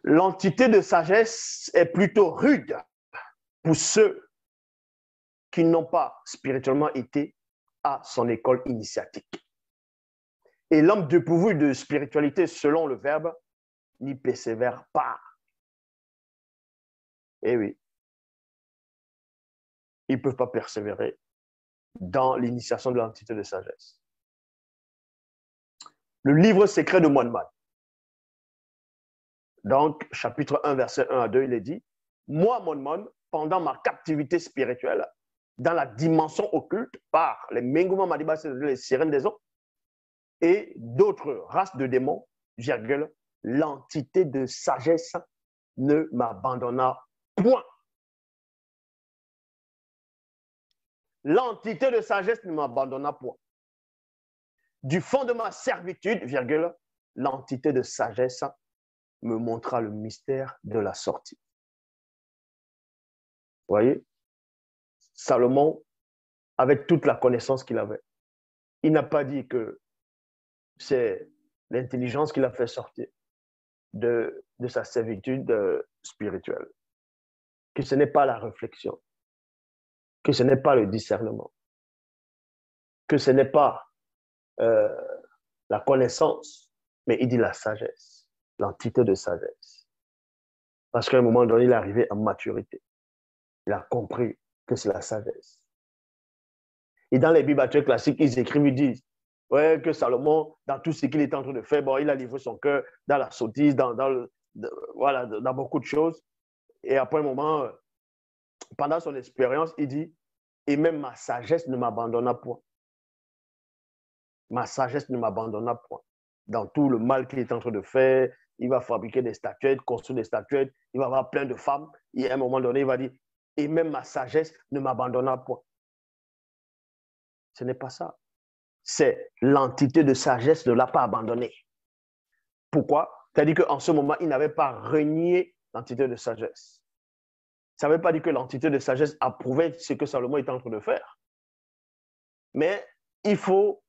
L'entité de sagesse est plutôt rude pour ceux qui n'ont pas spirituellement été à son école initiatique. Et l'homme dépourvu de spiritualité, selon le verbe, n'y persévère pas. Eh oui, ils ne peuvent pas persévérer dans l'initiation de l'entité de sagesse. Le livre secret de Moine. Donc, chapitre 1, verset 1 à 2, il est dit, moi, Moine, pendant ma captivité spirituelle, dans la dimension occulte, par les Menguma Madiba, les sirènes des eaux, et d'autres races de démons, virgule, l'entité de sagesse ne m'abandonna point. L'entité de sagesse ne m'abandonna point. Du fond de ma servitude, virgule, l'entité de sagesse me montra le mystère de la sortie. Vous voyez, Salomon, avec toute la connaissance qu'il avait, il n'a pas dit que c'est l'intelligence qui l'a fait sortir de sa servitude spirituelle, que ce n'est pas la réflexion, que ce n'est pas le discernement, que ce n'est pas la connaissance, mais il dit la sagesse, l'entité de sagesse. Parce qu'à un moment donné, il est arrivé à maturité. Il a compris que c'est la sagesse. Et dans les Bibles classiques, ils écrivent, ils disent ouais, que Salomon, dans tout ce qu'il est en train de faire, bon, il a livré son cœur dans la sottise, voilà, dans beaucoup de choses. Et après un moment, pendant son expérience, il dit, et même ma sagesse ne m'abandonna point. Ma sagesse ne m'abandonna point. Dans tout le mal qu'il est en train de faire, il va fabriquer des statuettes, construire des statuettes, il va avoir plein de femmes. Et à un moment donné, il va dire, et même ma sagesse ne m'abandonna point. Ce n'est pas ça. C'est l'entité de sagesse ne l'a pas abandonné. Pourquoi? C'est-à-dire qu'en ce moment, il n'avait pas renié l'entité de sagesse. Ça ne veut pas dire que l'entité de sagesse approuvait ce que Salomon est en train de faire. Mais il faut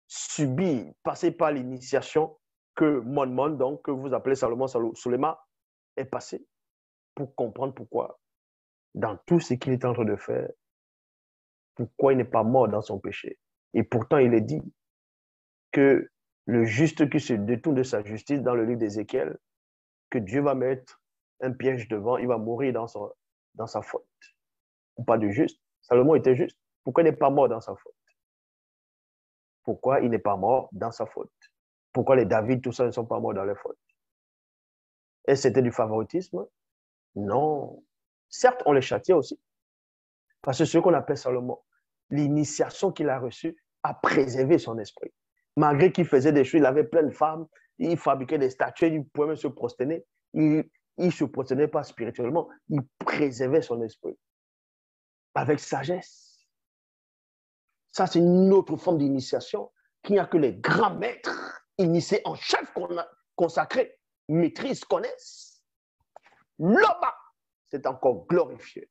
subir, passer par l'initiation que Mon, donc que vous appelez Salomon Soulema, est passé pour comprendre pourquoi, dans tout ce qu'il est en train de faire, pourquoi il n'est pas mort dans son péché. Et pourtant, il est dit que le juste qui se détourne de sa justice dans le livre d'Ézéchiel, que Dieu va mettre un piège devant, il va mourir dans sa faute. Ou pas de juste. Salomon était juste. Pourquoi il n'est pas mort dans sa faute? Pourquoi il n'est pas mort dans sa faute? Pourquoi les David, tout ça, ne sont pas morts dans leur faute? Et c'était du favoritisme? Non. Certes, on les châtiait aussi. Parce que ce qu'on appelle Salomon, l'initiation qu'il a reçue a préservé son esprit. Malgré qu'il faisait des choses, il avait plein de femmes, il fabriquait des statues, il pouvait même se prosterner. Il ne se prosternait pas spirituellement, il préservait son esprit. Avec sagesse. Ça, c'est une autre forme d'initiation qu'il n'y a que les grands maîtres initiés en chef consacrés maîtrisent, connaissent. Là-bas, c'est encore glorifié.